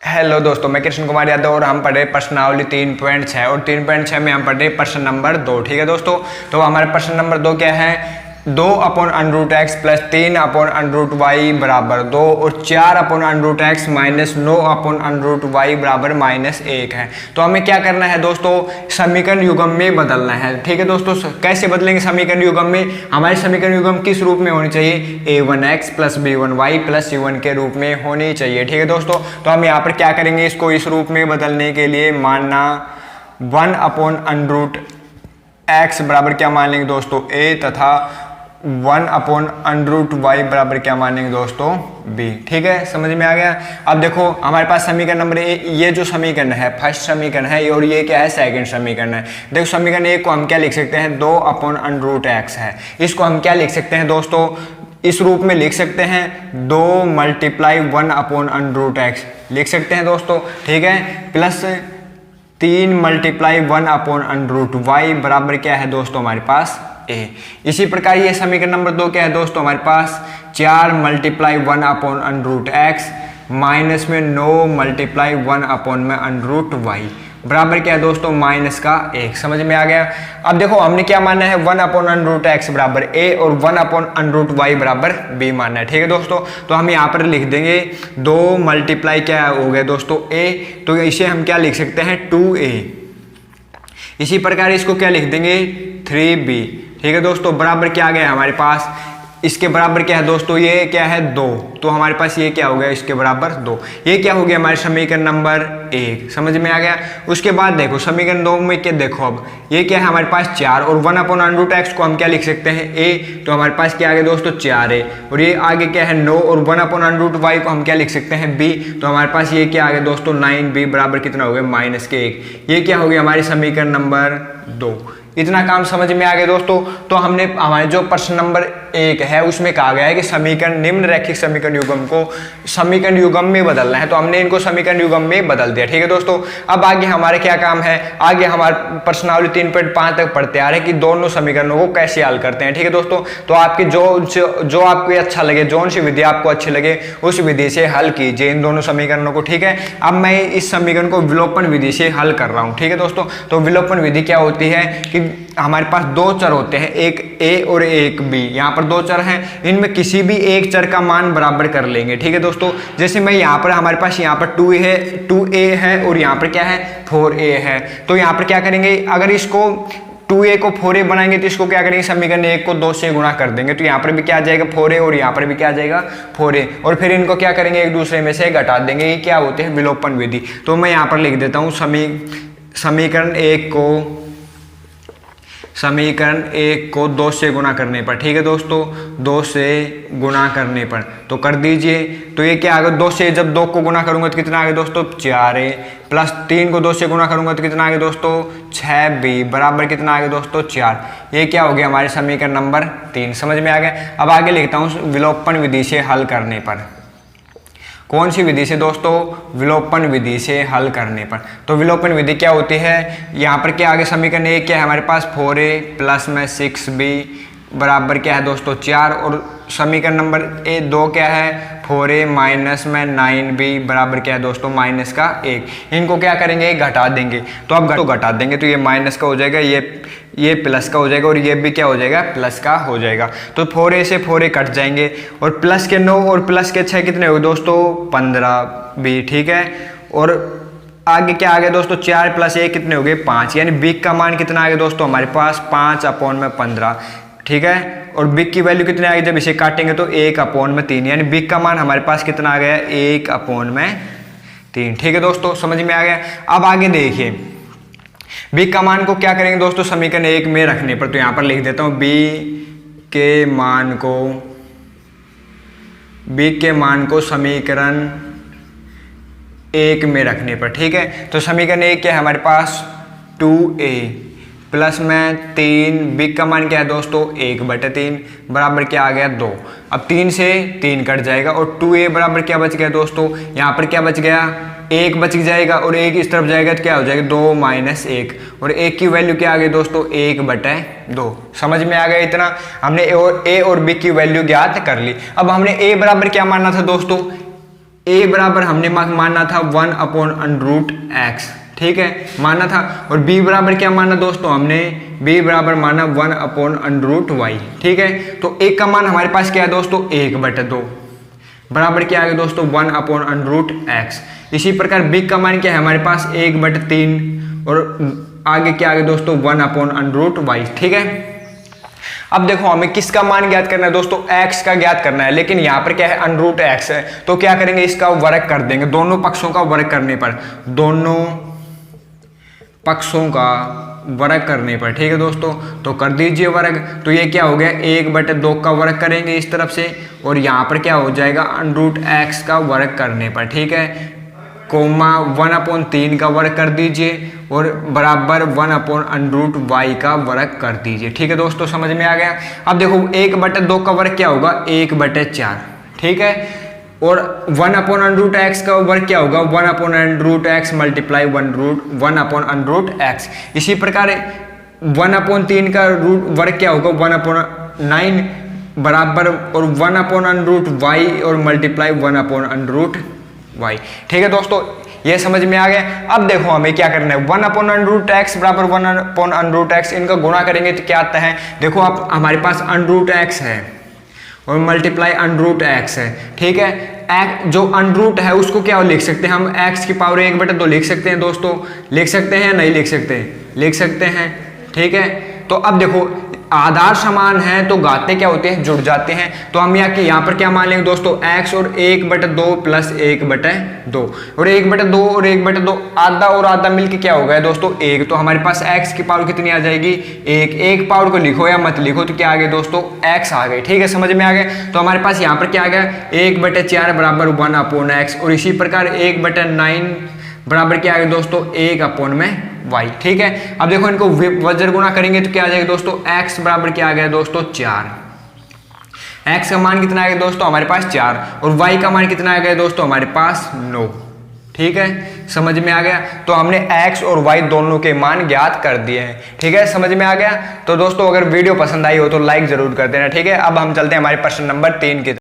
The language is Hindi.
हेलो दोस्तों, मैं कृष्ण कुमार यादव और हम पढ़ रहे प्रश्नावली 3.6 और 3.6 में हम पढ़ रहे प्रश्न नंबर 2। ठीक है दोस्तों, तो हमारे प्रश्न नंबर 2 क्या है, 2/√x प्लस 3/√y बराबर 2 और 4/√x माइनस 9/√y बराबर -1 है। तो हमें क्या करना है दोस्तों, समीकरण युग्म में बदलना है। ठीक है दोस्तों, कैसे बदलेंगे समीकरण युग्म में, हमारे समीकरण युग्म किस रूप में होनी चाहिए, a1x plus b1y plus c1 के रूप में होनी चाहिए। ठीक है दोस्तों, तो हम यहाँ पर क्या करेंगे, इसको इस रूप में बदलने के लिए मानना 1/√x बराबर क्या मान लेंगे दोस्तों a तथा 1/√y बराबर क्या मानेंगे दोस्तों b। ठीक है, समझ में आ गया। अब देखो हमारे पास समीकरण नंबर ये जो समीकरण है फर्स्ट समीकरण है और ये क्या है सेकंड समीकरण है। देखो समीकरण एक को हम क्या लिख सकते हैं, 2/√x है। इसको हम क्या लिख सकते हैं दोस्तों, इस रूप में लिख सकते हैं 2 × 1/√x लिख सकते हैं दोस्तों। ठीक है, प्लस 3 × 1/√y बराबर क्या है दोस्तों हमारे पास a। इसी प्रकार ये समीकरण नंबर 2 क्या है दोस्तों हमारे पास 4 × 1/√x माइनस में 9 × 1/√y बराबर क्या है दोस्तों -1। समझ में आ गया। अब देखो हमने क्या मानना है, 1/√x बराबर a और 1/√y बराबर b मानना है। ठीक है दोस्तों, तो हम यहाँ पर लिख देंगे 2 × क्या हो गया दोस्तों a, तो इसे हम क्या लिख सकते हैं 2a। इसी प्रकार इसको क्या लिख देंगे 3b। ठीक है दोस्तों, बराबर क्या आ गया हमारे पास, इसके बराबर क्या है दोस्तों, ये क्या है 2, तो हमारे पास ये क्या हो गया, इसके बराबर 2। ये क्या हो गया हमारे समीकरण नंबर 1। समझ में आ गया। उसके बाद देखो समीकरण 2 में क्या, देखो अब ये क्या है हमारे पास 4 और 1/√x को हम क्या लिख सकते हैं a, तो हमारे पास क्या आ गया दोस्तों 4a और ये आगे क्या है 9 और 1/√y को हम क्या लिख सकते हैं b, तो हमारे पास ये क्या आ गया दोस्तों 9b बराबर कितना हो गया -1। ये क्या हो गया हमारे समीकरण नंबर 2। इतना काम समझ में आ गया दोस्तों। तो हमने हमारे जो प्रश्न नंबर 1 है उसमें कहा गया है कि समीकरण निम्न रैखिक समीकरण युग्म को समीकरण युग्म में बदलना है, तो हमने इनको समीकरण युग्म में बदल दिया। ठीक है दोस्तों, अब आगे हमारे क्या काम है, आगे हमारे प्रश्नावली 3.5 तक पढ़ते आ रहे हैं कि दोनों समीकरणों को कैसे हल करते हैं। ठीक है दोस्तों, तो आपके जो आपको अच्छा लगे, जो सी विधि आपको अच्छी लगे उस विधि से हल कीजिए इन दोनों समीकरणों को। ठीक है, अब मैं इस समीकरण को विलोपन विधि से हल कर रहा हूँ। ठीक है दोस्तों, तो विलोपन विधि क्या होती है कि हमारे पास दो चर होते हैं, एक a और एक b। यहाँ पर दो चर हैं, इनमें किसी भी एक चर का मान बराबर कर लेंगे। ठीक है दोस्तों, जैसे मैं यहाँ पर हमारे पास यहाँ पर 2a है और यहाँ पर क्या है 4a है, तो यहाँ पर क्या करेंगे, अगर इसको 2a को 4a बनाएंगे तो इसको क्या करेंगे, समीकरण 1 को 2 से गुणा कर देंगे, तो यहाँ पर भी क्या आ जाएगा 4a और यहाँ पर भी क्या आ जाएगा 4a, और फिर इनको क्या करेंगे एक दूसरे में से घटा देंगे। ये क्या होते हैं विलोपन विधि। तो मैं यहाँ पर लिख देता हूँ समीकरण 1 को 2 से गुणा करने पर। ठीक है दोस्तों, 2 से गुणा करने पर तो कर दीजिए, तो ये क्या आ गया 2 से जब 2 को गुणा करूंगा तो कितना आ गया दोस्तों 4a, प्लस 3 को 2 से गुणा करूंगा तो कितना आ गया दोस्तों 6b बराबर कितना आ गया दोस्तों 4। ये क्या हो गया हमारे समीकरण नंबर 3। समझ में आ गया। अब आगे लिखता हूँ विलोपन विधि से हल करने पर। कौन सी विधि से दोस्तों, विलोपन विधि से हल करने पर। तो विलोपन विधि क्या होती है, यहाँ पर क्या आगे समीकरण 1 क्या है हमारे पास 4a प्लस में 6b बराबर क्या है दोस्तों 4, और समीकरण नंबर 2 क्या है 4a माइनस में 9b बराबर क्या है दोस्तों -1। इनको क्या करेंगे घटा देंगे, तो अब घटा देंगे तो ये माइनस का हो जाएगा, ये प्लस का हो जाएगा और ये भी क्या हो जाएगा प्लस का हो जाएगा। तो 4a से 4a कट जाएंगे और प्लस के 9 और प्लस के 6 कितने हो गए दोस्तों 15b। ठीक है, और आगे क्या आ गया दोस्तों 4 + 1 कितने हो गए 5, यानी b का मान कितना आ गया दोस्तों हमारे पास 5/15। ठीक है, और b की वैल्यू कितने आ गई, जब इसे काटेंगे तो 1/3, यानी b का मान हमारे पास कितना आ गया 1/3। ठीक है दोस्तों, समझ में आ गया। अब आगे देखिए b का मान को क्या करेंगे दोस्तों समीकरण 1 में रखने पर, तो यहाँ पर लिख देता हूँ b के मान को समीकरण 1 में रखने पर। ठीक है, तो समीकरण 1 क्या है हमारे पास 2a प्लस में 3, b का मान क्या है दोस्तों 1/3 बराबर क्या आ गया 2। अब 3 से 3 कट जाएगा और 2a बराबर क्या बच गया दोस्तों, यहाँ पर क्या बच गया 1 बच जाएगा और 1 इस तरफ जाएगा तो क्या हो जाएगा 2 - 1, और 1 की वैल्यू क्या आ गई दोस्तों 1/2। समझ में आ गया। इतना हमने a और b की वैल्यू ज्ञात कर ली। अब हमने a बराबर क्या मानना था दोस्तों, ए बराबर हमने माना था 1/√x, ठीक है, माना था। और b बराबर क्या माना दोस्तों, हमने b बराबर माना 1/√y, ठीक है। तो एक का मान हमारे पास क्या है दोस्तों, 1/2 बराबर क्या आ गया दोस्तों, 1/√x। इसी प्रकार b का मान क्या है हमारे पास, 1/3 और आगे क्या आ गया दोस्तों, 1/√y, ठीक है। अब देखो हमें किसका मान ज्ञात करना है दोस्तों, x का ज्ञात करना है, लेकिन यहाँ पर क्या है √x है, तो क्या करेंगे, इसका वर्ग कर देंगे, दोनों पक्षों का वर्ग करने पर, दोनों पक्षों का वर्ग करने पर, ठीक है दोस्तों। तो कर दीजिए वर्ग, तो ये क्या हो गया, 1/2 का वर्ग करेंगे इस तरफ से, और यहाँ पर क्या हो जाएगा, √x का वर्ग करने पर, ठीक है, कोमा 1/3 का वर्ग कर दीजिए और बराबर 1/√y का वर्ग कर दीजिए, ठीक है दोस्तों, समझ में आ गया। अब देखो 1/2 का वर्ग क्या होगा, 1/4, ठीक है, और 1/√x का वर्ग क्या होगा, 1/√x मल्टीप्लाई 1/√x। इसी प्रकार 1/3 का वर्ग क्या होगा, 1/9 बराबर और 1/√y और मल्टीप्लाई 1/√y, ठीक है दोस्तों, ये समझ में आ गया। अब देखो हमें क्या करना है, 1/√x बराबर 1/√x, इनका गुणा करेंगे तो क्या आता है, देखो आप हमारे पास √x है और मल्टीप्लाई √x है, ठीक है। जो √ है उसको क्या लिख सकते हैं हम, x की पावर 1/2 लिख सकते हैं दोस्तों, लिख सकते हैं, नहीं लिख सकते, लिख सकते हैं, ठीक है। तो अब देखो आधार समान है तो घाते क्या होते हैं, जुड़ जाते हैं। तो हम यहाँ पर क्या मान लेंगे दोस्तों, x और 1/2 प्लस 1/2 और 1/2 और 1/2 आधा और आधा मिलके क्या हो गया दोस्तों, 1। तो हमारे पास x की पावर कितनी आ जाएगी, 1 पावर को लिखो या मत लिखो तो क्या आ गया दोस्तों, x आ गए, ठीक है, समझ में आ गया। तो हमारे पास यहाँ पर क्या आ गया, 1/4 बराबर 1/x, और इसी प्रकार 1/9 बराबर क्या आ गया दोस्तों, 1/y, ठीक है। अब देखो इनको वज्र गुणा करेंगे तो क्या आ जाएगा दोस्तों, x बराबर क्या आ गया दोस्तों, 4। x का मान कितना आ गया दोस्तों, हमारे पास 4, और y का मान कितना आ गया दोस्तों, हमारे पास 9, ठीक है, समझ में आ गया। तो हमने x और y दोनों के मान ज्ञात कर दिए हैं, ठीक है, समझ में आ गया। तो दोस्तों अगर वीडियो पसंद आई हो तो लाइक जरूर कर देना, ठीक है। अब हम चलते हैं हमारे प्रश्न नंबर 3 की।